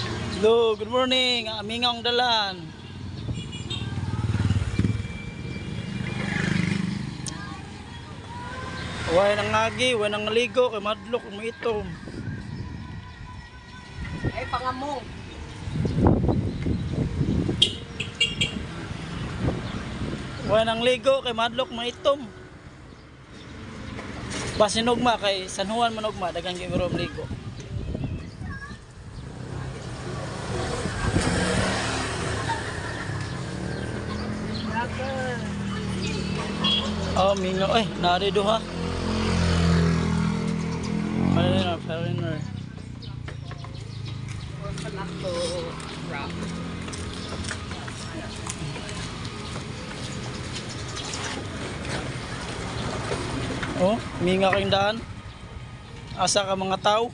Hello, good morning. Aming ang dalan. Huwag nang ngagi, huwag nang ligo, kay madlok, umitom. Ay, pangamong. Huwag nang ligo, kay madlok, maitom. Basinugma, kay San Juan manugma, dagang gibirom ligo. Oh, mingo. Eh, nari duha. Foreigner. Panakto wrap. Oh, minga kang daan. Asa ka mga tao?